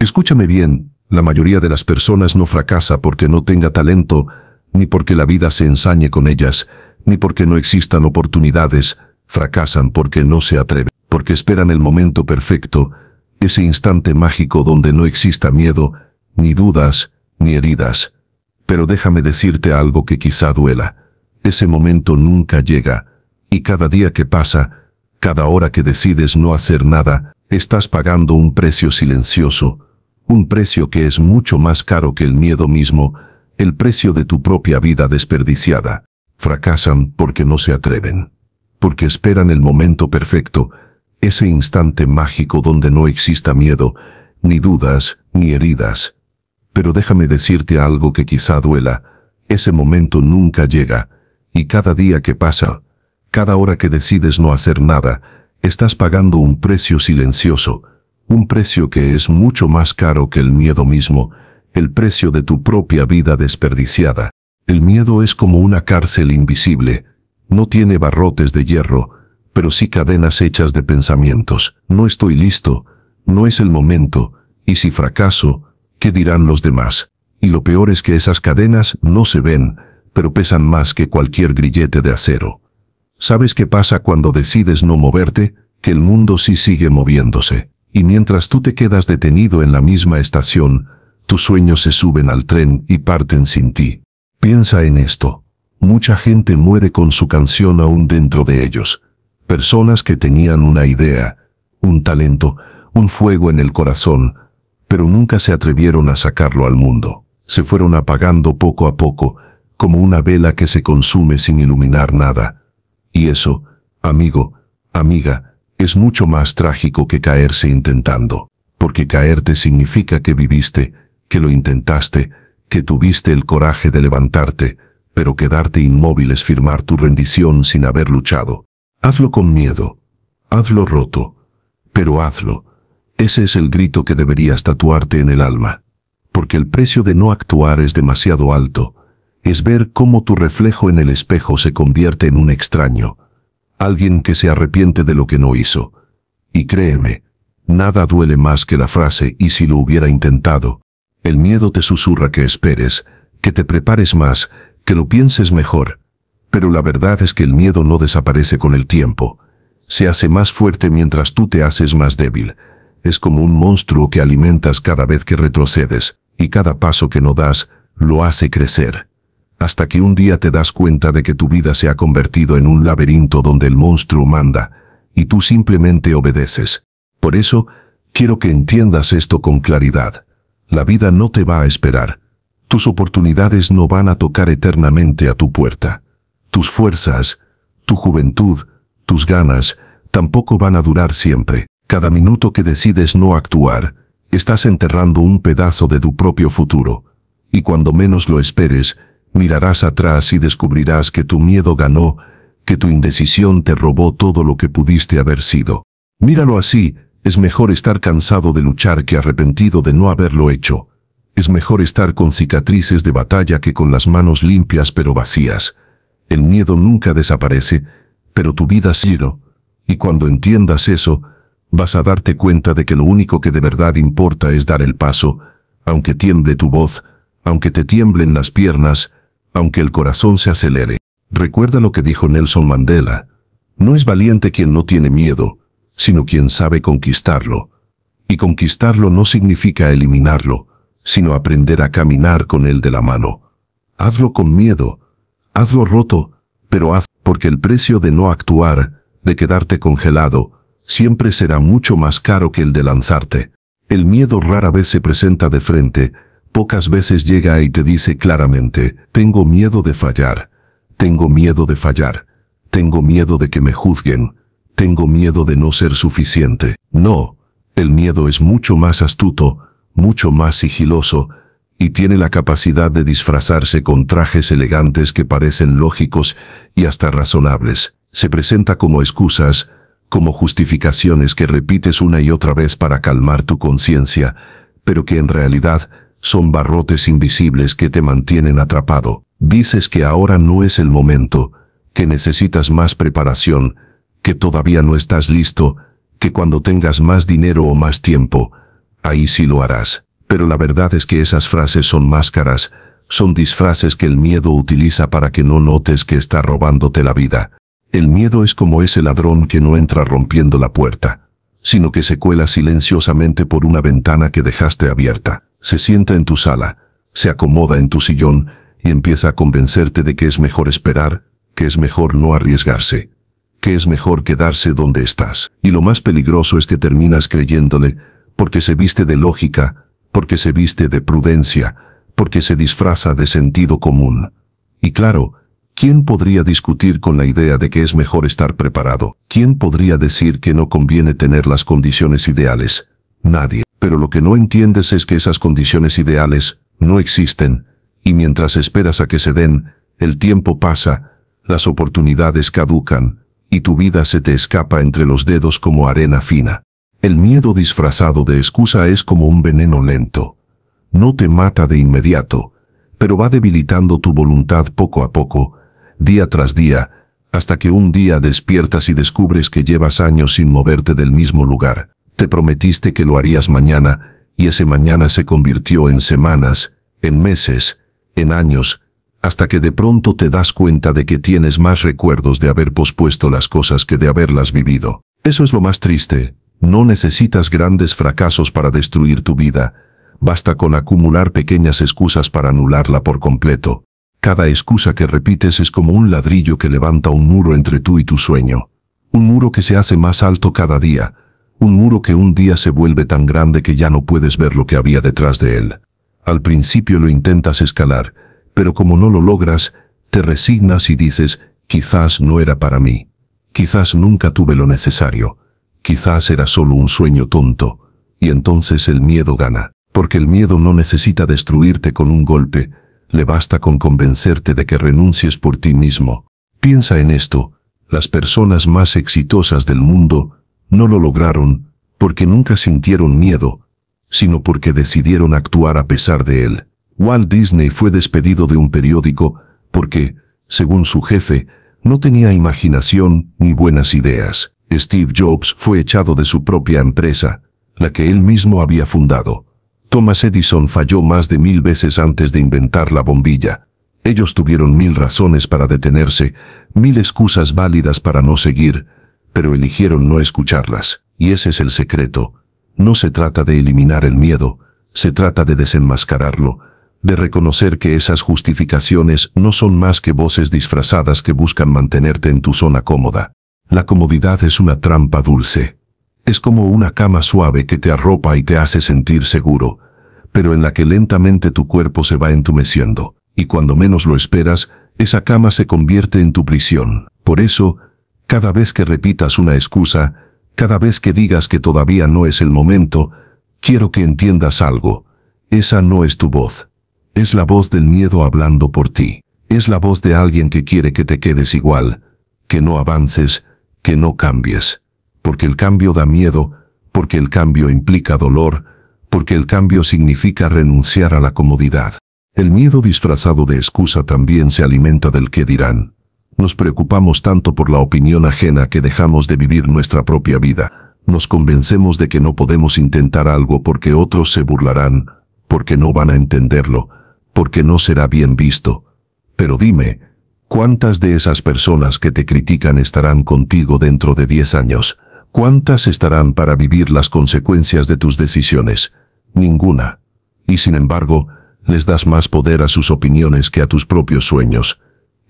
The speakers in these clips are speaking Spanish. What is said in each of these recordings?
Escúchame bien, la mayoría de las personas no fracasa porque no tenga talento, ni porque la vida se ensañe con ellas, ni porque no existan oportunidades. Fracasan porque no se atreven, porque esperan el momento perfecto, ese instante mágico donde no exista miedo, ni dudas, ni heridas. Pero déjame decirte algo que quizá duela. Ese momento nunca llega, y cada día que pasa, cada hora que decides no hacer nada, estás pagando un precio silencioso, un precio que es mucho más caro que el miedo mismo, el precio de tu propia vida desperdiciada. Fracasan porque no se atreven, porque esperan el momento perfecto, ese instante mágico donde no exista miedo, ni dudas, ni heridas. Pero déjame decirte algo que quizá duela, ese momento nunca llega, y cada día que pasa, cada hora que decides no hacer nada, estás pagando un precio silencioso, un precio que es mucho más caro que el miedo mismo, el precio de tu propia vida desperdiciada. El miedo es como una cárcel invisible, no tiene barrotes de hierro, pero sí cadenas hechas de pensamientos. No estoy listo, no es el momento, y si fracaso, ¿qué dirán los demás? Y lo peor es que esas cadenas no se ven, pero pesan más que cualquier grillete de acero. ¿Sabes qué pasa cuando decides no moverte? Que el mundo sí sigue moviéndose. Y mientras tú te quedas detenido en la misma estación, tus sueños se suben al tren y parten sin ti. Piensa en esto. Mucha gente muere con su canción aún dentro de ellos. Personas que tenían una idea, un talento, un fuego en el corazón, pero nunca se atrevieron a sacarlo al mundo. Se fueron apagando poco a poco, como una vela que se consume sin iluminar nada. Y eso, amigo, amiga, es mucho más trágico que caerse intentando, porque caerte significa que viviste, que lo intentaste, que tuviste el coraje de levantarte, pero quedarte inmóvil es firmar tu rendición sin haber luchado. Hazlo con miedo, hazlo roto, pero hazlo. Ese es el grito que deberías tatuarte en el alma, porque el precio de no actuar es demasiado alto. Es ver cómo tu reflejo en el espejo se convierte en un extraño, alguien que se arrepiente de lo que no hizo. Y créeme, nada duele más que la frase «y si lo hubiera intentado». El miedo te susurra que esperes, que te prepares más, que lo pienses mejor. Pero la verdad es que el miedo no desaparece con el tiempo. Se hace más fuerte mientras tú te haces más débil. Es como un monstruo que alimentas cada vez que retrocedes, y cada paso que no das, lo hace crecer. Hasta que un día te das cuenta de que tu vida se ha convertido en un laberinto donde el monstruo manda, y tú simplemente obedeces. Por eso, quiero que entiendas esto con claridad. La vida no te va a esperar. Tus oportunidades no van a tocar eternamente a tu puerta. Tus fuerzas, tu juventud, tus ganas, tampoco van a durar siempre. Cada minuto que decides no actuar, estás enterrando un pedazo de tu propio futuro. Y cuando menos lo esperes, mirarás atrás y descubrirás que tu miedo ganó, que tu indecisión te robó todo lo que pudiste haber sido. Míralo así, es mejor estar cansado de luchar que arrepentido de no haberlo hecho. Es mejor estar con cicatrices de batalla que con las manos limpias pero vacías. El miedo nunca desaparece, pero tu vida sí. Y cuando entiendas eso, vas a darte cuenta de que lo único que de verdad importa es dar el paso, aunque tiemble tu voz, aunque te tiemblen las piernas, aunque el corazón se acelere. Recuerda lo que dijo Nelson Mandela. No es valiente quien no tiene miedo, sino quien sabe conquistarlo. Y conquistarlo no significa eliminarlo, sino aprender a caminar con él de la mano. Hazlo con miedo, hazlo roto, pero haz, porque el precio de no actuar, de quedarte congelado, siempre será mucho más caro que el de lanzarte. El miedo rara vez se presenta de frente, pocas veces llega y te dice claramente, tengo miedo de fallar, tengo miedo de fallar, tengo miedo de que me juzguen, tengo miedo de no ser suficiente. No, el miedo es mucho más astuto, mucho más sigiloso, y tiene la capacidad de disfrazarse con trajes elegantes que parecen lógicos y hasta razonables. Se presenta como excusas, como justificaciones que repites una y otra vez para calmar tu conciencia, pero que en realidad son barrotes invisibles que te mantienen atrapado. Dices que ahora no es el momento, que necesitas más preparación, que todavía no estás listo, que cuando tengas más dinero o más tiempo, ahí sí lo harás. Pero la verdad es que esas frases son máscaras, son disfraces que el miedo utiliza para que no notes que está robándote la vida. El miedo es como ese ladrón que no entra rompiendo la puerta, sino que se cuela silenciosamente por una ventana que dejaste abierta. Se sienta en tu sala, se acomoda en tu sillón y empieza a convencerte de que es mejor esperar, que es mejor no arriesgarse, que es mejor quedarse donde estás. Y lo más peligroso es que terminas creyéndole porque se viste de lógica, porque se viste de prudencia, porque se disfraza de sentido común. Y claro, ¿quién podría discutir con la idea de que es mejor estar preparado? ¿Quién podría decir que no conviene tener las condiciones ideales? Nadie. Pero lo que no entiendes es que esas condiciones ideales no existen, y mientras esperas a que se den, el tiempo pasa, las oportunidades caducan, y tu vida se te escapa entre los dedos como arena fina. El miedo disfrazado de excusa es como un veneno lento. No te mata de inmediato, pero va debilitando tu voluntad poco a poco, día tras día, hasta que un día despiertas y descubres que llevas años sin moverte del mismo lugar. Te prometiste que lo harías mañana, y ese mañana se convirtió en semanas, en meses, en años, hasta que de pronto te das cuenta de que tienes más recuerdos de haber pospuesto las cosas que de haberlas vivido. Eso es lo más triste. No necesitas grandes fracasos para destruir tu vida. Basta con acumular pequeñas excusas para anularla por completo. Cada excusa que repites es como un ladrillo que levanta un muro entre tú y tu sueño. Un muro que se hace más alto cada día. Un muro que un día se vuelve tan grande que ya no puedes ver lo que había detrás de él. Al principio lo intentas escalar, pero como no lo logras, te resignas y dices, quizás no era para mí. Quizás nunca tuve lo necesario. Quizás era solo un sueño tonto. Y entonces el miedo gana. Porque el miedo no necesita destruirte con un golpe, le basta con convencerte de que renuncies por ti mismo. Piensa en esto, las personas más exitosas del mundo no lo lograron porque nunca sintieron miedo, sino porque decidieron actuar a pesar de él. Walt Disney fue despedido de un periódico porque, según su jefe, no tenía imaginación ni buenas ideas. Steve Jobs fue echado de su propia empresa, la que él mismo había fundado. Thomas Edison falló más de 1000 veces antes de inventar la bombilla. Ellos tuvieron 1000 razones para detenerse, 1000 excusas válidas para no seguir, pero eligieron no escucharlas. Y ese es el secreto. No se trata de eliminar el miedo, se trata de desenmascararlo, de reconocer que esas justificaciones no son más que voces disfrazadas que buscan mantenerte en tu zona cómoda. La comodidad es una trampa dulce. Es como una cama suave que te arropa y te hace sentir seguro, pero en la que lentamente tu cuerpo se va entumeciendo, y cuando menos lo esperas, esa cama se convierte en tu prisión. Por eso, cada vez que repitas una excusa, cada vez que digas que todavía no es el momento, quiero que entiendas algo. Esa no es tu voz. Es la voz del miedo hablando por ti. Es la voz de alguien que quiere que te quedes igual, que no avances, que no cambies. Porque el cambio da miedo, porque el cambio implica dolor, porque el cambio significa renunciar a la comodidad. El miedo disfrazado de excusa también se alimenta del qué dirán. Nos preocupamos tanto por la opinión ajena que dejamos de vivir nuestra propia vida. Nos convencemos de que no podemos intentar algo porque otros se burlarán, porque no van a entenderlo, porque no será bien visto. Pero dime, ¿cuántas de esas personas que te critican estarán contigo dentro de 10 años? ¿Cuántas estarán para vivir las consecuencias de tus decisiones? Ninguna. Y sin embargo, les das más poder a sus opiniones que a tus propios sueños.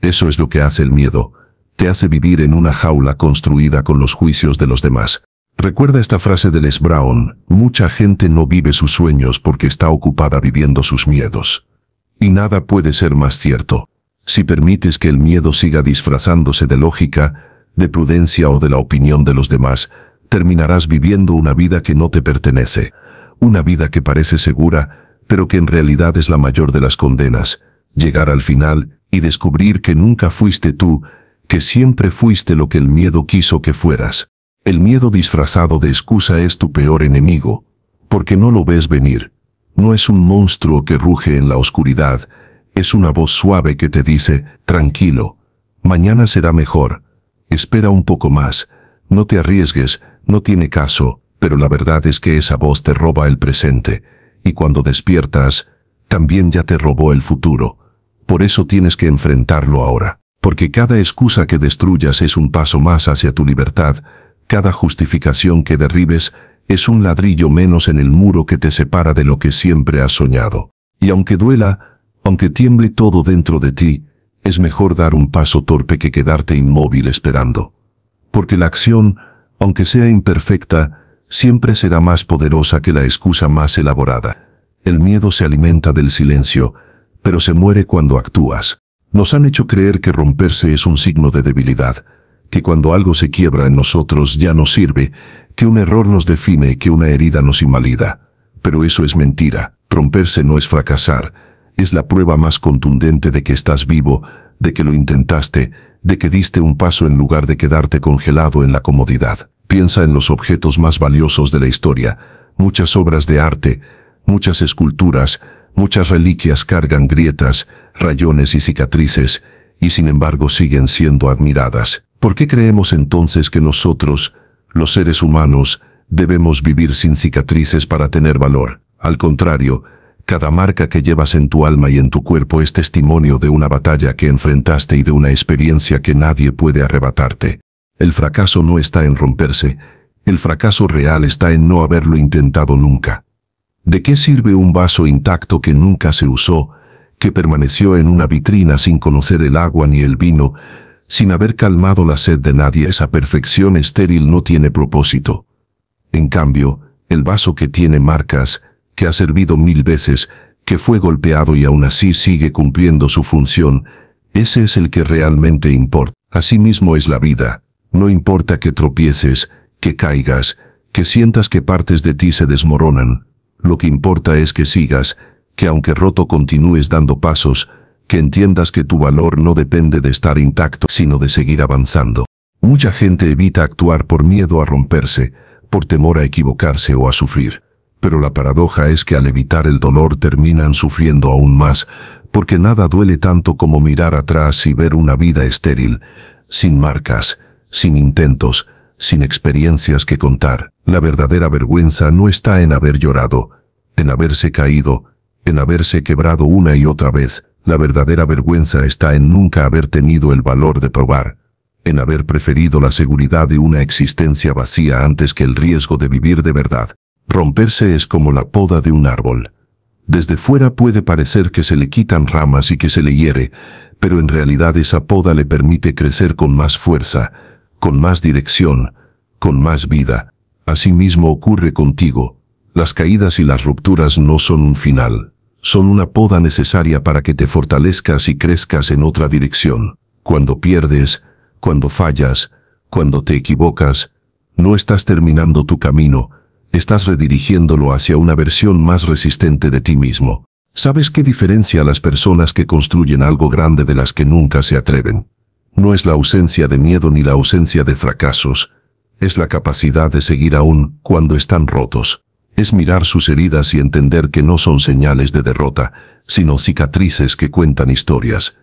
Eso es lo que hace el miedo. Te hace vivir en una jaula construida con los juicios de los demás. Recuerda esta frase de Les Brown: mucha gente no vive sus sueños porque está ocupada viviendo sus miedos. Y nada puede ser más cierto. Si permites que el miedo siga disfrazándose de lógica, de prudencia o de la opinión de los demás, terminarás viviendo una vida que no te pertenece. Una vida que parece segura, pero que en realidad es la mayor de las condenas. Llegar al final y descubrir que nunca fuiste tú, que siempre fuiste lo que el miedo quiso que fueras. El miedo disfrazado de excusa es tu peor enemigo, porque no lo ves venir. No es un monstruo que ruge en la oscuridad, es una voz suave que te dice, tranquilo, mañana será mejor, espera un poco más, no te arriesgues, no tiene caso, pero la verdad es que esa voz te roba el presente, y cuando despiertas, también ya te robó el futuro. Por eso tienes que enfrentarlo ahora, porque cada excusa que destruyas es un paso más hacia tu libertad, cada justificación que derribes es un ladrillo menos en el muro que te separa de lo que siempre has soñado. Y aunque duela, aunque tiemble todo dentro de ti, es mejor dar un paso torpe que quedarte inmóvil esperando. Porque la acción, aunque sea imperfecta, siempre será más poderosa que la excusa más elaborada. El miedo se alimenta del silencio, pero se muere cuando actúas. Nos han hecho creer que romperse es un signo de debilidad, que cuando algo se quiebra en nosotros ya no sirve, que un error nos define, que una herida nos invalida. Pero eso es mentira. Romperse no es fracasar, es la prueba más contundente de que estás vivo, de que lo intentaste, de que diste un paso en lugar de quedarte congelado en la comodidad. Piensa en los objetos más valiosos de la historia. Muchas obras de arte, muchas esculturas, muchas reliquias cargan grietas, rayones y cicatrices, y sin embargo siguen siendo admiradas. ¿Por qué creemos entonces que nosotros, los seres humanos, debemos vivir sin cicatrices para tener valor? Al contrario, cada marca que llevas en tu alma y en tu cuerpo es testimonio de una batalla que enfrentaste y de una experiencia que nadie puede arrebatarte. El fracaso no está en romperse, el fracaso real está en no haberlo intentado nunca. ¿De qué sirve un vaso intacto que nunca se usó, que permaneció en una vitrina sin conocer el agua ni el vino, sin haber calmado la sed de nadie? Esa perfección estéril no tiene propósito. En cambio, el vaso que tiene marcas, que ha servido 1000 veces, que fue golpeado y aún así sigue cumpliendo su función, ese es el que realmente importa. Asimismo es la vida. No importa que tropieces, que caigas, que sientas que partes de ti se desmoronan. Lo que importa es que sigas, que aunque roto continúes dando pasos, que entiendas que tu valor no depende de estar intacto, sino de seguir avanzando. Mucha gente evita actuar por miedo a romperse, por temor a equivocarse o a sufrir. Pero la paradoja es que al evitar el dolor terminan sufriendo aún más, porque nada duele tanto como mirar atrás y ver una vida estéril, sin marcas, sin intentos, sin experiencias que contar. La verdadera vergüenza no está en haber llorado, en haberse caído, en haberse quebrado una y otra vez. La verdadera vergüenza está en nunca haber tenido el valor de probar, en haber preferido la seguridad de una existencia vacía antes que el riesgo de vivir de verdad. Romperse es como la poda de un árbol. Desde fuera puede parecer que se le quitan ramas y que se le hiere, pero en realidad esa poda le permite crecer con más fuerza, con más dirección, con más vida. Asimismo ocurre contigo. Las caídas y las rupturas no son un final, son una poda necesaria para que te fortalezcas y crezcas en otra dirección. Cuando pierdes, cuando fallas, cuando te equivocas, no estás terminando tu camino, estás redirigiéndolo hacia una versión más resistente de ti mismo. ¿Sabes qué diferencia a las personas que construyen algo grande de las que nunca se atreven? No es la ausencia de miedo ni la ausencia de fracasos, es la capacidad de seguir aún cuando están rotos. Es mirar sus heridas y entender que no son señales de derrota, sino cicatrices que cuentan historias.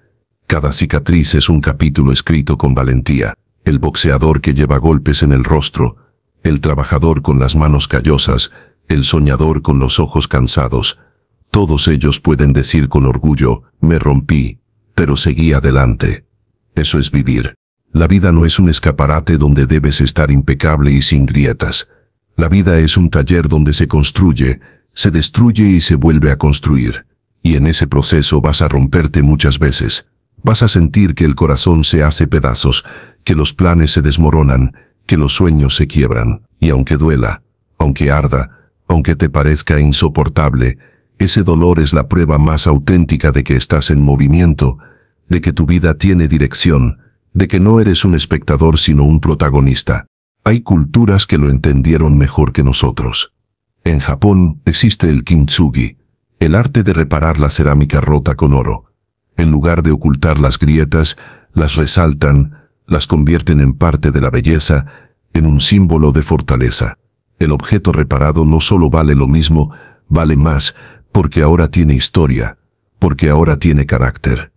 Cada cicatriz es un capítulo escrito con valentía. El boxeador que lleva golpes en el rostro, el trabajador con las manos callosas, el soñador con los ojos cansados. Todos ellos pueden decir con orgullo, me rompí, pero seguí adelante. Eso es vivir. La vida no es un escaparate donde debes estar impecable y sin grietas. La vida es un taller donde se construye, se destruye y se vuelve a construir. Y en ese proceso vas a romperte muchas veces. Vas a sentir que el corazón se hace pedazos, que los planes se desmoronan, que los sueños se quiebran. Y aunque duela, aunque arda, aunque te parezca insoportable, ese dolor es la prueba más auténtica de que estás en movimiento, de que tu vida tiene dirección, de que no eres un espectador sino un protagonista. Hay culturas que lo entendieron mejor que nosotros. En Japón existe el kintsugi, el arte de reparar la cerámica rota con oro. En lugar de ocultar las grietas, las resaltan, las convierten en parte de la belleza, en un símbolo de fortaleza. El objeto reparado no solo vale lo mismo, vale más, porque ahora tiene historia, porque ahora tiene carácter.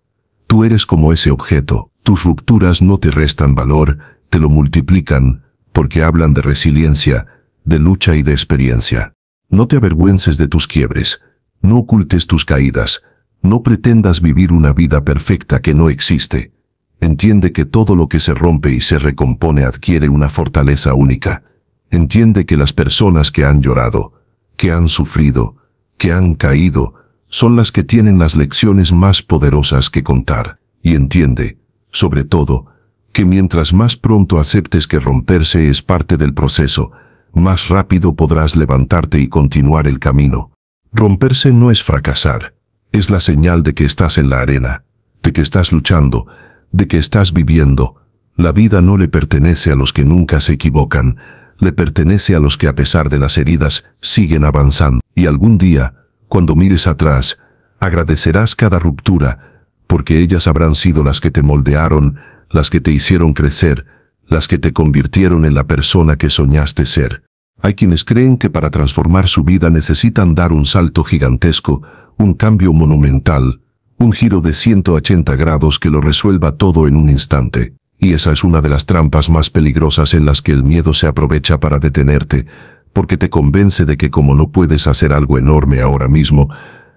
Tú eres como ese objeto, tus rupturas no te restan valor, te lo multiplican, porque hablan de resiliencia, de lucha y de experiencia. No te avergüences de tus quiebres, no ocultes tus caídas, no pretendas vivir una vida perfecta que no existe. Entiende que todo lo que se rompe y se recompone adquiere una fortaleza única. Entiende que las personas que han llorado, que han sufrido, que han caído, son las que tienen las lecciones más poderosas que contar. Y entiende, sobre todo, que mientras más pronto aceptes que romperse es parte del proceso, más rápido podrás levantarte y continuar el camino. Romperse no es fracasar, es la señal de que estás en la arena, de que estás luchando, de que estás viviendo. La vida no le pertenece a los que nunca se equivocan, le pertenece a los que a pesar de las heridas siguen avanzando. Y algún día, cuando mires atrás, agradecerás cada ruptura, porque ellas habrán sido las que te moldearon, las que te hicieron crecer, las que te convirtieron en la persona que soñaste ser. Hay quienes creen que para transformar su vida necesitan dar un salto gigantesco, un cambio monumental, un giro de 180 grados que lo resuelva todo en un instante. Y esa es una de las trampas más peligrosas en las que el miedo se aprovecha para detenerte, porque te convence de que como no puedes hacer algo enorme ahora mismo,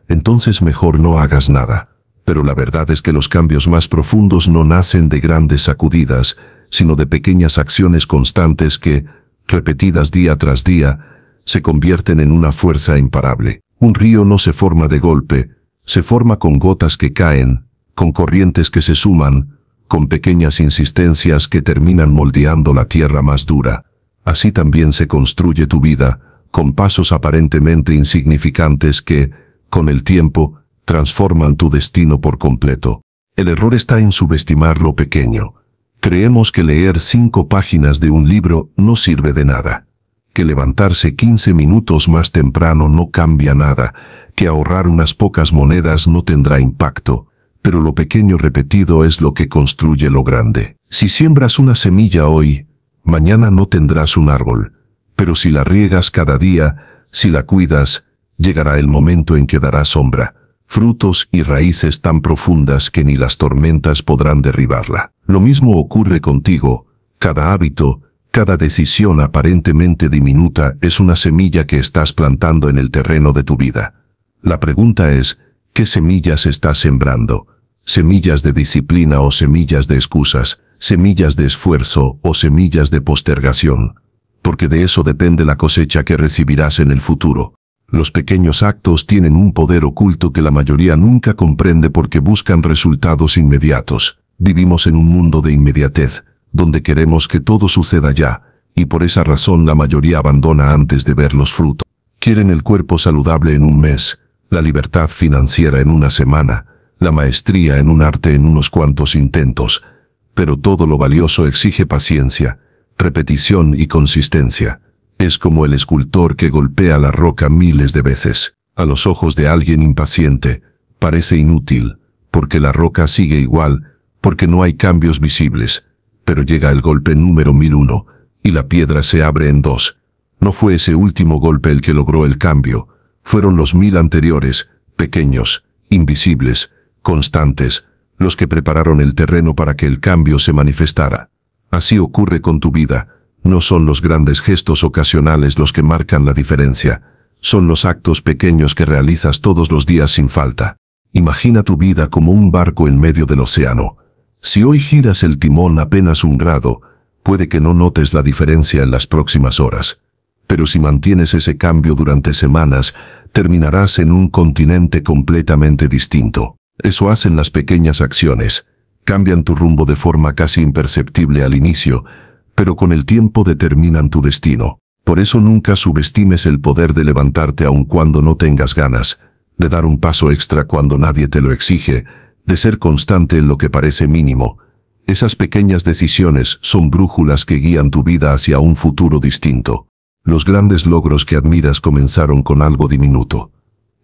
entonces mejor no hagas nada. Pero la verdad es que los cambios más profundos no nacen de grandes sacudidas, sino de pequeñas acciones constantes que, repetidas día tras día, se convierten en una fuerza imparable. Un río no se forma de golpe, se forma con gotas que caen, con corrientes que se suman, con pequeñas insistencias que terminan moldeando la tierra más dura. Así también se construye tu vida, con pasos aparentemente insignificantes que, con el tiempo, transforman tu destino por completo. El error está en subestimar lo pequeño. Creemos que leer 5 páginas de un libro no sirve de nada, que levantarse 15 minutos más temprano no cambia nada, que ahorrar unas pocas monedas no tendrá impacto. Pero lo pequeño repetido es lo que construye lo grande. Si siembras una semilla hoy, mañana no tendrás un árbol. Pero si la riegas cada día, si la cuidas, llegará el momento en que dará sombra, frutos y raíces tan profundas que ni las tormentas podrán derribarla. Lo mismo ocurre contigo. Cada hábito, cada decisión aparentemente diminuta es una semilla que estás plantando en el terreno de tu vida. La pregunta es, ¿qué semillas estás sembrando? ¿Semillas de disciplina o semillas de excusas? ¿Semillas de esfuerzo o semillas de postergación? Porque de eso depende la cosecha que recibirás en el futuro. Los pequeños actos tienen un poder oculto que la mayoría nunca comprende porque buscan resultados inmediatos. Vivimos en un mundo de inmediatez, donde queremos que todo suceda ya, y por esa razón la mayoría abandona antes de ver los frutos. Quieren el cuerpo saludable en un mes, la libertad financiera en una semana, la maestría en un arte en unos cuantos intentos, pero todo lo valioso exige paciencia, repetición y consistencia. Es como el escultor que golpea la roca miles de veces. A los ojos de alguien impaciente, parece inútil, porque la roca sigue igual, porque no hay cambios visibles, pero llega el golpe número 1001, y la piedra se abre en dos. No fue ese último golpe el que logró el cambio, fueron los 1000 anteriores, pequeños, invisibles, constantes, los que prepararon el terreno para que el cambio se manifestara. Así ocurre con tu vida. No son los grandes gestos ocasionales los que marcan la diferencia, son los actos pequeños que realizas todos los días sin falta. Imagina tu vida como un barco en medio del océano. Si hoy giras el timón apenas 1 grado, puede que no notes la diferencia en las próximas horas. Pero si mantienes ese cambio durante semanas, terminarás en un continente completamente distinto. Eso hacen las pequeñas acciones. Cambian tu rumbo de forma casi imperceptible al inicio, pero con el tiempo determinan tu destino. Por eso nunca subestimes el poder de levantarte aun cuando no tengas ganas, de dar un paso extra cuando nadie te lo exige, de ser constante en lo que parece mínimo. Esas pequeñas decisiones son brújulas que guían tu vida hacia un futuro distinto. Los grandes logros que admiras comenzaron con algo diminuto.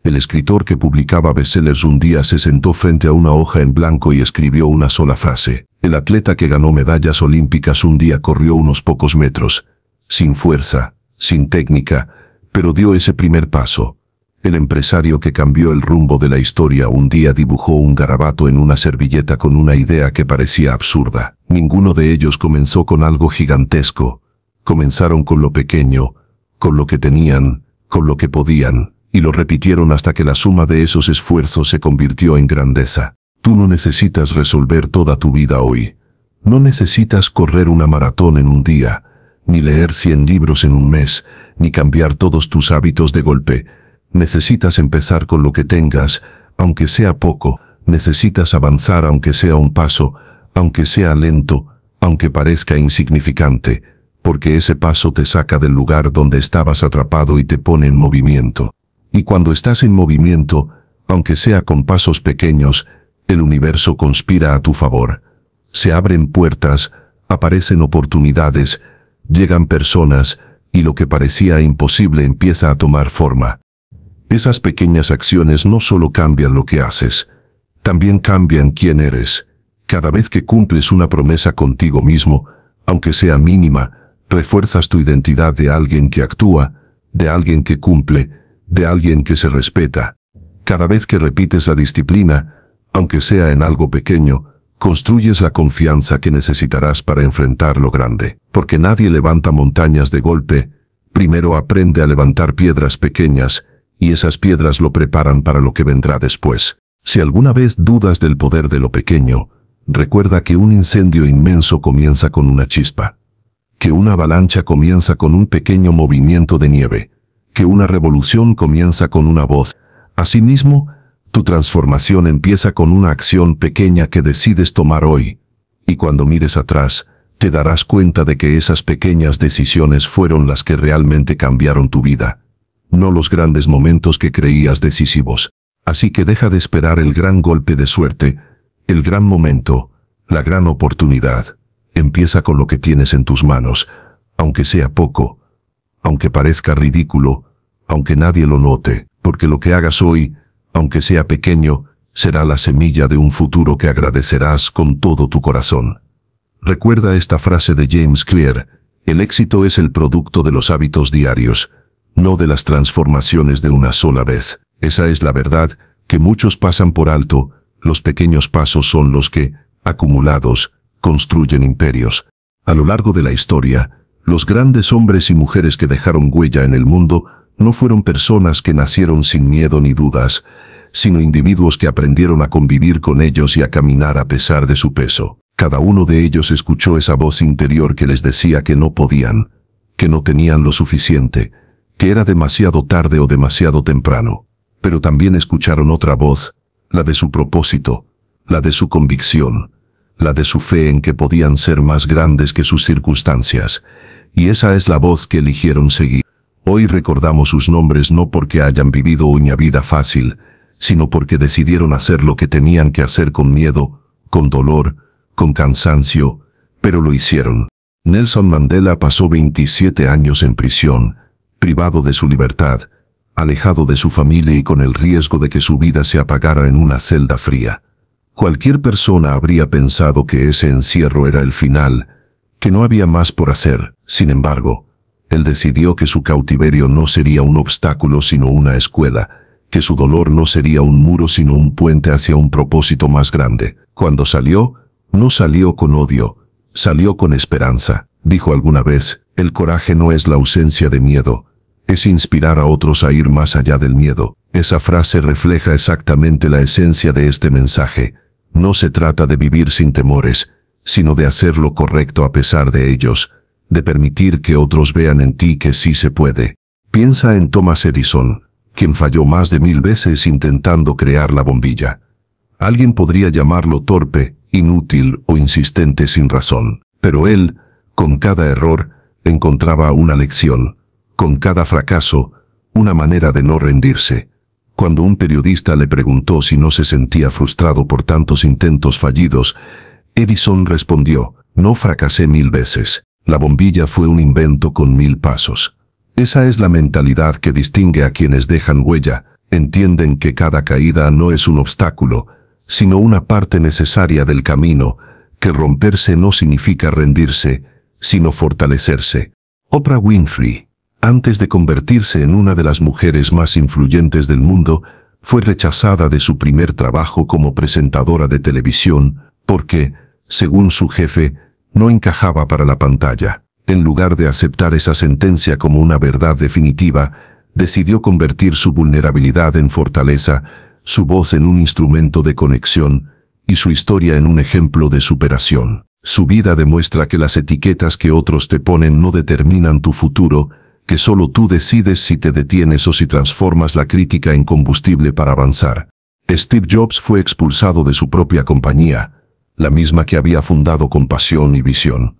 El escritor que publicaba bestsellers un día se sentó frente a una hoja en blanco y escribió una sola frase. El atleta que ganó medallas olímpicas un día corrió unos pocos metros, sin fuerza, sin técnica, pero dio ese primer paso. El empresario que cambió el rumbo de la historia un día dibujó un garabato en una servilleta con una idea que parecía absurda. Ninguno de ellos comenzó con algo gigantesco. Comenzaron con lo pequeño, con lo que tenían, con lo que podían, y lo repitieron hasta que la suma de esos esfuerzos se convirtió en grandeza. Tú no necesitas resolver toda tu vida hoy. No necesitas correr una maratón en un día, ni leer 100 libros en un mes, ni cambiar todos tus hábitos de golpe. Necesitas empezar con lo que tengas, aunque sea poco. Necesitas avanzar aunque sea un paso, aunque sea lento, aunque parezca insignificante, porque ese paso te saca del lugar donde estabas atrapado y te pone en movimiento. Y cuando estás en movimiento, aunque sea con pasos pequeños, el universo conspira a tu favor. Se abren puertas, aparecen oportunidades, llegan personas, y lo que parecía imposible empieza a tomar forma. Esas pequeñas acciones no solo cambian lo que haces, también cambian quién eres. Cada vez que cumples una promesa contigo mismo, aunque sea mínima, refuerzas tu identidad de alguien que actúa, de alguien que cumple, de alguien que se respeta. Cada vez que repites la disciplina, aunque sea en algo pequeño, construyes la confianza que necesitarás para enfrentar lo grande. Porque nadie levanta montañas de golpe, primero aprende a levantar piedras pequeñas, y esas piedras lo preparan para lo que vendrá después. Si alguna vez dudas del poder de lo pequeño, recuerda que un incendio inmenso comienza con una chispa, que una avalancha comienza con un pequeño movimiento de nieve, que una revolución comienza con una voz. Asimismo, tu transformación empieza con una acción pequeña que decides tomar hoy, y cuando mires atrás, te darás cuenta de que esas pequeñas decisiones fueron las que realmente cambiaron tu vida, no los grandes momentos que creías decisivos. Así que deja de esperar el gran golpe de suerte, el gran momento, la gran oportunidad. Empieza con lo que tienes en tus manos, aunque sea poco, aunque parezca ridículo, aunque nadie lo note, porque lo que hagas hoy, aunque sea pequeño, será la semilla de un futuro que agradecerás con todo tu corazón. Recuerda esta frase de James Clear: el éxito es el producto de los hábitos diarios, no de las transformaciones de una sola vez. Esa es la verdad que muchos pasan por alto. Los pequeños pasos son los que, acumulados, construyen imperios. A lo largo de la historia, los grandes hombres y mujeres que dejaron huella en el mundo no fueron personas que nacieron sin miedo ni dudas, sino individuos que aprendieron a convivir con ellos y a caminar a pesar de su peso. Cada uno de ellos escuchó esa voz interior que les decía que no podían, que no tenían lo suficiente, que era demasiado tarde o demasiado temprano. Pero también escucharon otra voz, la de su propósito, la de su convicción, la de su fe en que podían ser más grandes que sus circunstancias. Y esa es la voz que eligieron seguir. Hoy recordamos sus nombres no porque hayan vivido una vida fácil, sino porque decidieron hacer lo que tenían que hacer con miedo, con dolor, con cansancio, pero lo hicieron. Nelson Mandela pasó 27 años en prisión, privado de su libertad, alejado de su familia y con el riesgo de que su vida se apagara en una celda fría. Cualquier persona habría pensado que ese encierro era el final, que no había más por hacer. Sin embargo, él decidió que su cautiverio no sería un obstáculo sino una escuela, que su dolor no sería un muro sino un puente hacia un propósito más grande. Cuando salió, no salió con odio, salió con esperanza. Dijo alguna vez: el coraje no es la ausencia de miedo, es inspirar a otros a ir más allá del miedo. Esa frase refleja exactamente la esencia de este mensaje. No se trata de vivir sin temores, sino de hacer lo correcto a pesar de ellos, de permitir que otros vean en ti que sí se puede. Piensa en Thomas Edison, quien falló más de 1000 veces intentando crear la bombilla. Alguien podría llamarlo torpe, inútil o insistente sin razón, pero él, con cada error, encontraba una lección, con cada fracaso, una manera de no rendirse. Cuando un periodista le preguntó si no se sentía frustrado por tantos intentos fallidos, Edison respondió: no fracasé 1000 veces. La bombilla fue un invento con 1000 pasos. Esa es la mentalidad que distingue a quienes dejan huella. Entienden que cada caída no es un obstáculo, sino una parte necesaria del camino, que romperse no significa rendirse, sino fortalecerse. Oprah Winfrey, antes de convertirse en una de las mujeres más influyentes del mundo, fue rechazada de su primer trabajo como presentadora de televisión porque, según su jefe, no encajaba para la pantalla. En lugar de aceptar esa sentencia como una verdad definitiva, decidió convertir su vulnerabilidad en fortaleza, su voz en un instrumento de conexión y su historia en un ejemplo de superación. Su vida demuestra que las etiquetas que otros te ponen no determinan tu futuro, que solo tú decides si te detienes o si transformas la crítica en combustible para avanzar. Steve Jobs fue expulsado de su propia compañía, la misma que había fundado con pasión y visión.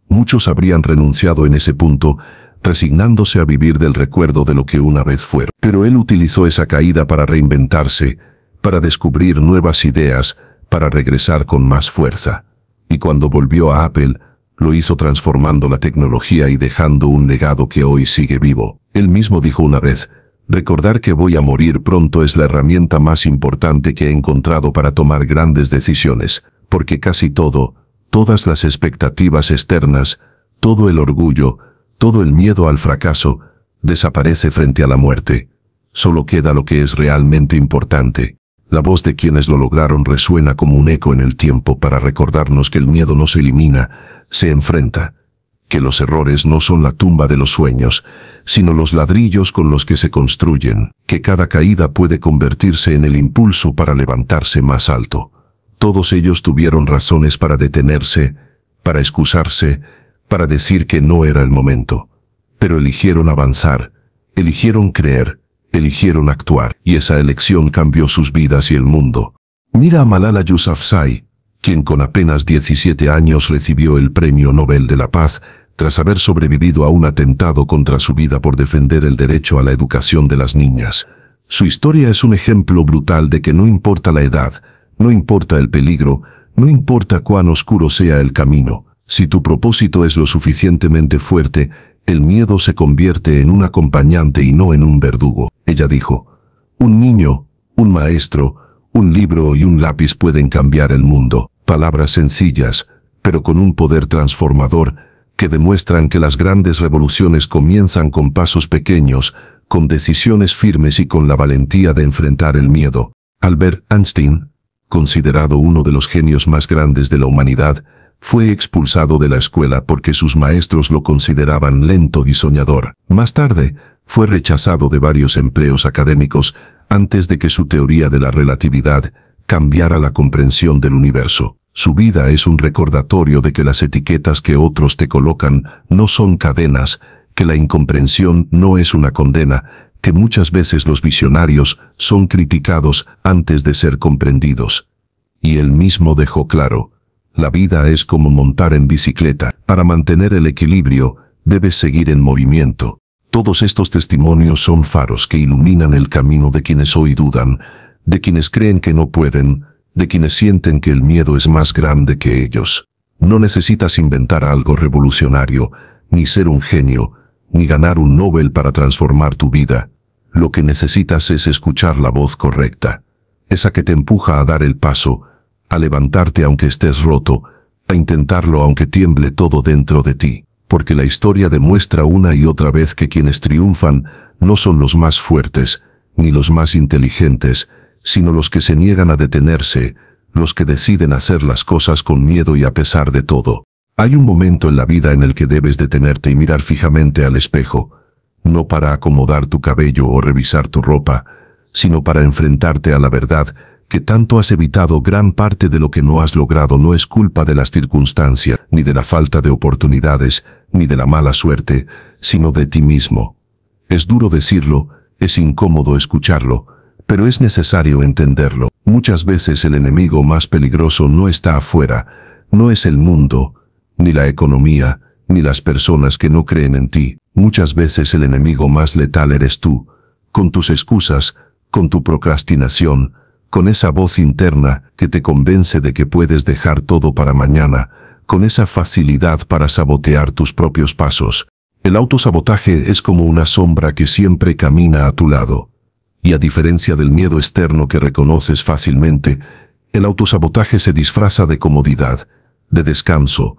Muchos habrían renunciado en ese punto, resignándose a vivir del recuerdo de lo que una vez fueron. Pero él utilizó esa caída para reinventarse, para descubrir nuevas ideas, para regresar con más fuerza. Y cuando volvió a Apple, lo hizo transformando la tecnología y dejando un legado que hoy sigue vivo. Él mismo dijo una vez: recordar que voy a morir pronto es la herramienta más importante que he encontrado para tomar grandes decisiones, porque casi todo, todas las expectativas externas, todo el orgullo, todo el miedo al fracaso, desaparece frente a la muerte. Solo queda lo que es realmente importante. La voz de quienes lo lograron resuena como un eco en el tiempo para recordarnos que el miedo no se elimina, se enfrenta. Que los errores no son la tumba de los sueños, sino los ladrillos con los que se construyen. Que cada caída puede convertirse en el impulso para levantarse más alto. Todos ellos tuvieron razones para detenerse, para excusarse, para decir que no era el momento. Pero eligieron avanzar, eligieron creer, eligieron actuar, y esa elección cambió sus vidas y el mundo. Mira a Malala Yousafzai, quien con apenas 17 años recibió el Premio Nobel de la Paz, tras haber sobrevivido a un atentado contra su vida por defender el derecho a la educación de las niñas. Su historia es un ejemplo brutal de que no importa la edad, no importa el peligro, no importa cuán oscuro sea el camino. Si tu propósito es lo suficientemente fuerte, el miedo se convierte en un acompañante y no en un verdugo. Ella dijo: un niño, un maestro, un libro y un lápiz pueden cambiar el mundo. Palabras sencillas, pero con un poder transformador, que demuestran que las grandes revoluciones comienzan con pasos pequeños, con decisiones firmes y con la valentía de enfrentar el miedo. Albert Einstein, considerado uno de los genios más grandes de la humanidad, fue expulsado de la escuela porque sus maestros lo consideraban lento y soñador. Más tarde, fue rechazado de varios empleos académicos antes de que su teoría de la relatividad cambiara la comprensión del universo. Su vida es un recordatorio de que las etiquetas que otros te colocan no son cadenas, que la incomprensión no es una condena, que muchas veces los visionarios son criticados antes de ser comprendidos. Y él mismo dejó claro: la vida es como montar en bicicleta. Para mantener el equilibrio, debes seguir en movimiento. Todos estos testimonios son faros que iluminan el camino de quienes hoy dudan, de quienes creen que no pueden, de quienes sienten que el miedo es más grande que ellos. No necesitas inventar algo revolucionario, ni ser un genio, ni ganar un Nobel para transformar tu vida. Lo que necesitas es escuchar la voz correcta, esa que te empuja a dar el paso, a levantarte aunque estés roto, a intentarlo aunque tiemble todo dentro de ti. Porque la historia demuestra una y otra vez que quienes triunfan no son los más fuertes, ni los más inteligentes, sino los que se niegan a detenerse, los que deciden hacer las cosas con miedo y a pesar de todo. Hay un momento en la vida en el que debes detenerte y mirar fijamente al espejo, no para acomodar tu cabello o revisar tu ropa, sino para enfrentarte a la verdad que tanto has evitado. Gran parte de lo que no has logrado no es culpa de las circunstancias, ni de la falta de oportunidades, ni de la mala suerte, sino de ti mismo. Es duro decirlo, es incómodo escucharlo, pero es necesario entenderlo. Muchas veces el enemigo más peligroso no está afuera, no es el mundo, ni la economía, ni las personas que no creen en ti. Muchas veces el enemigo más letal eres tú, con tus excusas, con tu procrastinación, con esa voz interna que te convence de que puedes dejar todo para mañana, con esa facilidad para sabotear tus propios pasos. El autosabotaje es como una sombra que siempre camina a tu lado. Y a diferencia del miedo externo que reconoces fácilmente, el autosabotaje se disfraza de comodidad, de descanso,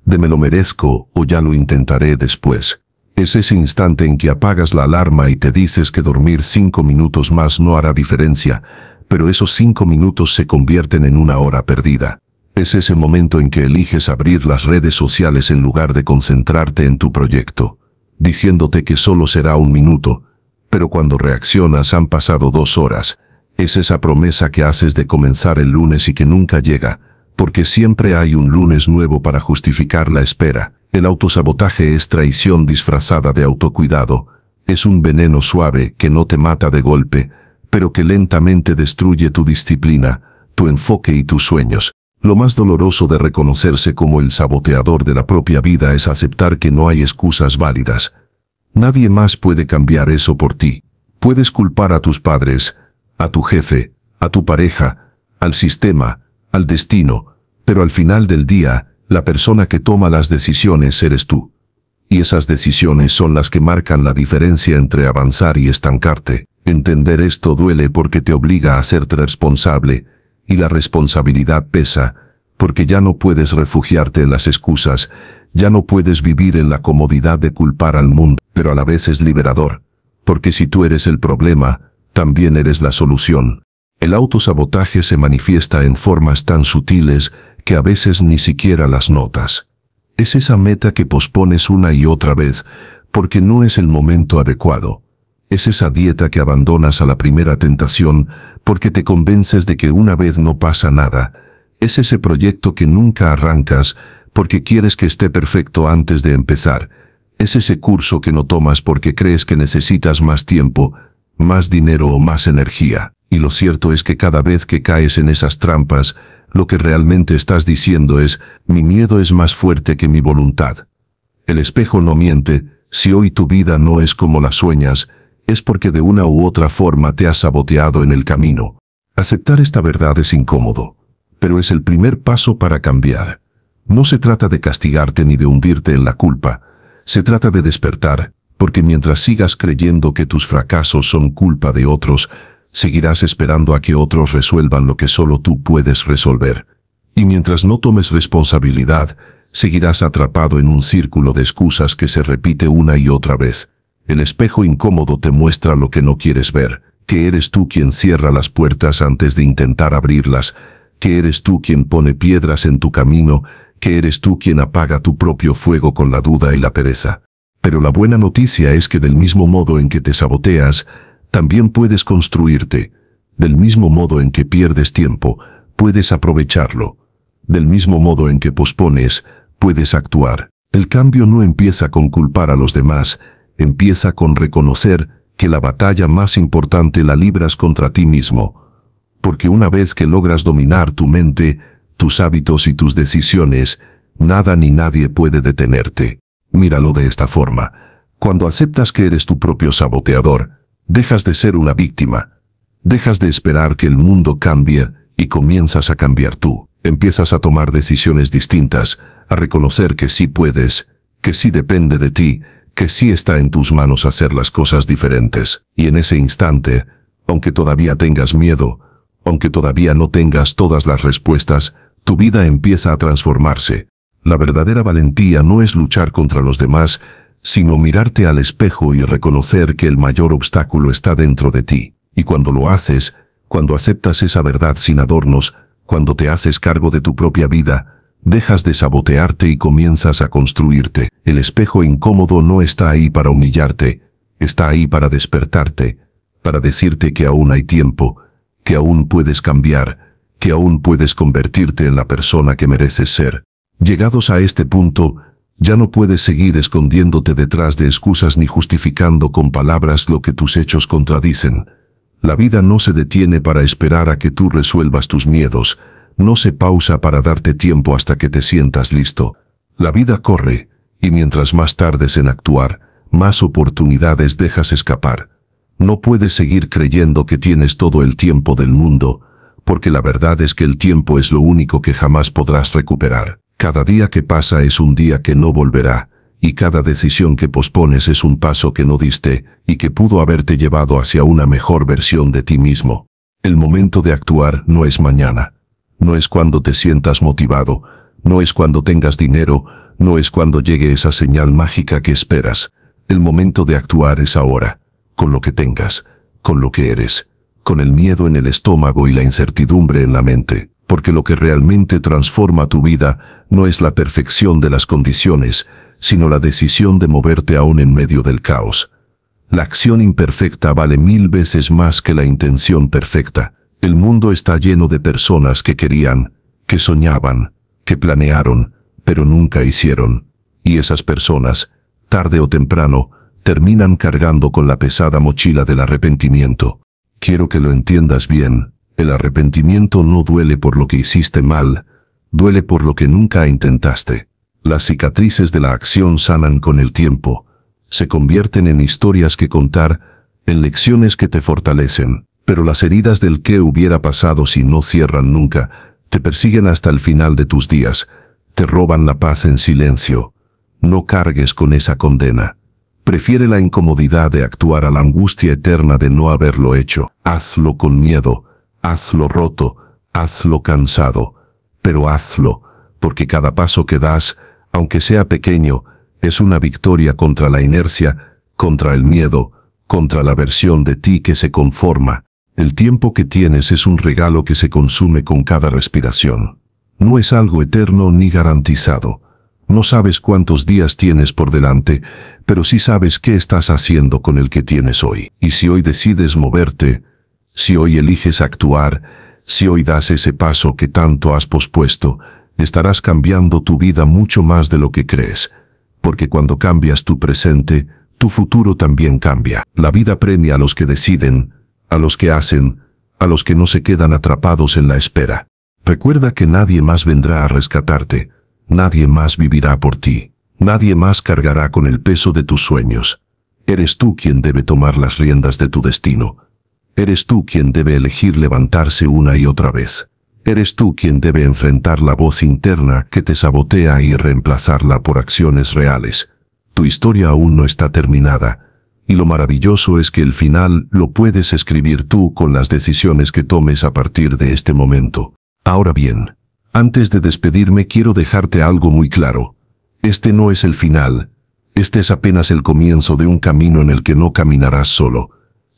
de me lo merezco o ya lo intentaré después. Es ese instante en que apagas la alarma y te dices que dormir 5 minutos más no hará diferencia, pero esos 5 minutos se convierten en una hora perdida. Es ese momento en que eliges abrir las redes sociales en lugar de concentrarte en tu proyecto, diciéndote que solo será un minuto, pero cuando reaccionas han pasado 2 horas. Es esa promesa que haces de comenzar el lunes y que nunca llega, porque siempre hay un lunes nuevo para justificar la espera. El autosabotaje es traición disfrazada de autocuidado. Es un veneno suave que no te mata de golpe, pero que lentamente destruye tu disciplina, tu enfoque y tus sueños. Lo más doloroso de reconocerse como el saboteador de la propia vida es aceptar que no hay excusas válidas. Nadie más puede cambiar eso por ti. Puedes culpar a tus padres, a tu jefe, a tu pareja, al sistema, al destino, pero al final del día, la persona que toma las decisiones eres tú. Y esas decisiones son las que marcan la diferencia entre avanzar y estancarte. Entender esto duele porque te obliga a hacerte responsable, y la responsabilidad pesa, porque ya no puedes refugiarte en las excusas, ya no puedes vivir en la comodidad de culpar al mundo, pero a la vez es liberador, porque si tú eres el problema, también eres la solución. El autosabotaje se manifiesta en formas tan sutiles que a veces ni siquiera las notas. Es esa meta que pospones una y otra vez, porque no es el momento adecuado. Es esa dieta que abandonas a la primera tentación, porque te convences de que una vez no pasa nada. Es ese proyecto que nunca arrancas, porque quieres que esté perfecto antes de empezar. Es ese curso que no tomas porque crees que necesitas más tiempo, más dinero o más energía. Y lo cierto es que cada vez que caes en esas trampas, lo que realmente estás diciendo es, mi miedo es más fuerte que mi voluntad. El espejo no miente. Si hoy tu vida no es como la sueñas, es porque de una u otra forma te has saboteado en el camino. Aceptar esta verdad es incómodo, pero es el primer paso para cambiar. No se trata de castigarte ni de hundirte en la culpa. Se trata de despertar, porque mientras sigas creyendo que tus fracasos son culpa de otros, seguirás esperando a que otros resuelvan lo que solo tú puedes resolver. Y mientras no tomes responsabilidad, seguirás atrapado en un círculo de excusas que se repite una y otra vez. El espejo incómodo te muestra lo que no quieres ver, que eres tú quien cierra las puertas antes de intentar abrirlas, que eres tú quien pone piedras en tu camino, que eres tú quien apaga tu propio fuego con la duda y la pereza. Pero la buena noticia es que del mismo modo en que te saboteas, también puedes construirte. Del mismo modo en que pierdes tiempo, puedes aprovecharlo. Del mismo modo en que pospones, puedes actuar. El cambio no empieza con culpar a los demás, empieza con reconocer que la batalla más importante la libras contra ti mismo. Porque una vez que logras dominar tu mente, tus hábitos y tus decisiones, nada ni nadie puede detenerte. Míralo de esta forma. Cuando aceptas que eres tu propio saboteador, dejas de ser una víctima. Dejas de esperar que el mundo cambie y comienzas a cambiar tú. Empiezas a tomar decisiones distintas, a reconocer que sí puedes, que sí depende de ti, que sí está en tus manos hacer las cosas diferentes. Y en ese instante, aunque todavía tengas miedo, aunque todavía no tengas todas las respuestas, tu vida empieza a transformarse. La verdadera valentía no es luchar contra los demás, sino mirarte al espejo y reconocer que el mayor obstáculo está dentro de ti. Y cuando lo haces, cuando aceptas esa verdad sin adornos, cuando te haces cargo de tu propia vida, dejas de sabotearte y comienzas a construirte. El espejo incómodo no está ahí para humillarte, está ahí para despertarte, para decirte que aún hay tiempo, que aún puedes cambiar, que aún puedes convertirte en la persona que mereces ser. Llegados a este punto, ya no puedes seguir escondiéndote detrás de excusas ni justificando con palabras lo que tus hechos contradicen. La vida no se detiene para esperar a que tú resuelvas tus miedos, no se pausa para darte tiempo hasta que te sientas listo. La vida corre, y mientras más tardes en actuar, más oportunidades dejas escapar. No puedes seguir creyendo que tienes todo el tiempo del mundo, porque la verdad es que el tiempo es lo único que jamás podrás recuperar. Cada día que pasa es un día que no volverá, y cada decisión que pospones es un paso que no diste y que pudo haberte llevado hacia una mejor versión de ti mismo. El momento de actuar no es mañana, no es cuando te sientas motivado, no es cuando tengas dinero, no es cuando llegue esa señal mágica que esperas. El momento de actuar es ahora, con lo que tengas, con lo que eres, con el miedo en el estómago y la incertidumbre en la mente. Porque lo que realmente transforma tu vida no es la perfección de las condiciones, sino la decisión de moverte aún en medio del caos. La acción imperfecta vale 1000 veces más que la intención perfecta. El mundo está lleno de personas que querían, que soñaban, que planearon, pero nunca hicieron. Y esas personas, tarde o temprano, terminan cargando con la pesada mochila del arrepentimiento. Quiero que lo entiendas bien. El arrepentimiento no duele por lo que hiciste mal, duele por lo que nunca intentaste. Las cicatrices de la acción sanan con el tiempo, se convierten en historias que contar, en lecciones que te fortalecen, pero las heridas del qué hubiera pasado si no cierran nunca, te persiguen hasta el final de tus días, te roban la paz en silencio. No cargues con esa condena. Prefiere la incomodidad de actuar a la angustia eterna de no haberlo hecho. Hazlo con miedo. Hazlo roto, hazlo cansado, pero hazlo, porque cada paso que das, aunque sea pequeño, es una victoria contra la inercia, contra el miedo, contra la versión de ti que se conforma. El tiempo que tienes es un regalo que se consume con cada respiración. No es algo eterno ni garantizado. No sabes cuántos días tienes por delante, pero sí sabes qué estás haciendo con el que tienes hoy. Y si hoy decides moverte, si hoy eliges actuar, si hoy das ese paso que tanto has pospuesto, estarás cambiando tu vida mucho más de lo que crees. Porque cuando cambias tu presente, tu futuro también cambia. La vida premia a los que deciden, a los que hacen, a los que no se quedan atrapados en la espera. Recuerda que nadie más vendrá a rescatarte, nadie más vivirá por ti, nadie más cargará con el peso de tus sueños. Eres tú quien debe tomar las riendas de tu destino. Eres tú quien debe elegir levantarse una y otra vez. Eres tú quien debe enfrentar la voz interna que te sabotea y reemplazarla por acciones reales. Tu historia aún no está terminada, y lo maravilloso es que el final lo puedes escribir tú con las decisiones que tomes a partir de este momento. Ahora bien, antes de despedirme quiero dejarte algo muy claro. Este no es el final. Este es apenas el comienzo de un camino en el que no caminarás solo.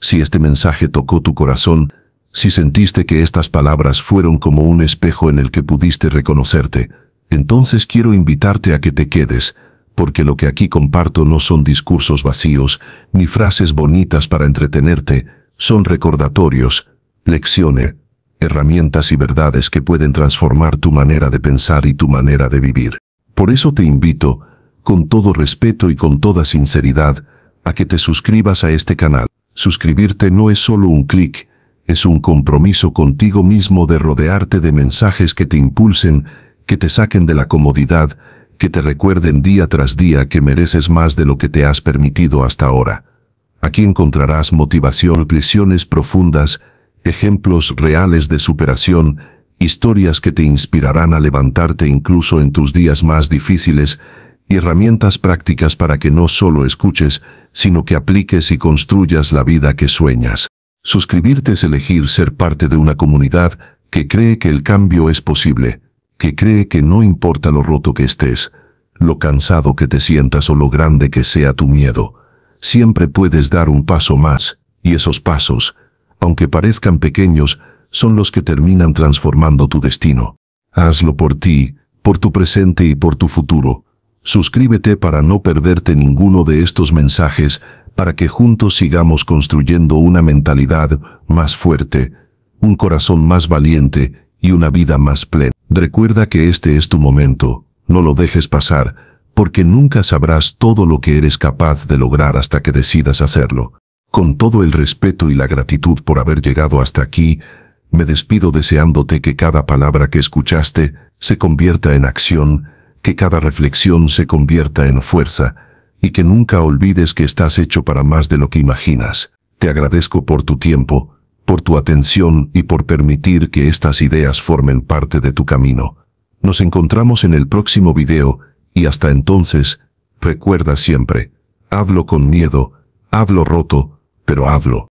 Si este mensaje tocó tu corazón, si sentiste que estas palabras fueron como un espejo en el que pudiste reconocerte, entonces quiero invitarte a que te quedes, porque lo que aquí comparto no son discursos vacíos, ni frases bonitas para entretenerte, son recordatorios, lecciones, herramientas y verdades que pueden transformar tu manera de pensar y tu manera de vivir. Por eso te invito, con todo respeto y con toda sinceridad, a que te suscribas a este canal. Suscribirte no es solo un clic, es un compromiso contigo mismo de rodearte de mensajes que te impulsen, que te saquen de la comodidad, que te recuerden día tras día que mereces más de lo que te has permitido hasta ahora. Aquí encontrarás motivación, lecciones profundas, ejemplos reales de superación, historias que te inspirarán a levantarte incluso en tus días más difíciles, y herramientas prácticas para que no solo escuches, sino que apliques y construyas la vida que sueñas. Suscribirte es elegir ser parte de una comunidad que cree que el cambio es posible, que cree que no importa lo roto que estés, lo cansado que te sientas o lo grande que sea tu miedo, siempre puedes dar un paso más, y esos pasos, aunque parezcan pequeños, son los que terminan transformando tu destino. Hazlo por ti, por tu presente y por tu futuro. Suscríbete para no perderte ninguno de estos mensajes, para que juntos sigamos construyendo una mentalidad más fuerte, un corazón más valiente y una vida más plena. Recuerda que este es tu momento, no lo dejes pasar, porque nunca sabrás todo lo que eres capaz de lograr hasta que decidas hacerlo. Con todo el respeto y la gratitud por haber llegado hasta aquí, me despido deseándote que cada palabra que escuchaste se convierta en acción, que cada reflexión se convierta en fuerza, y que nunca olvides que estás hecho para más de lo que imaginas. Te agradezco por tu tiempo, por tu atención y por permitir que estas ideas formen parte de tu camino. Nos encontramos en el próximo video, y hasta entonces, recuerda siempre, hazlo con miedo, hazlo roto, pero hazlo.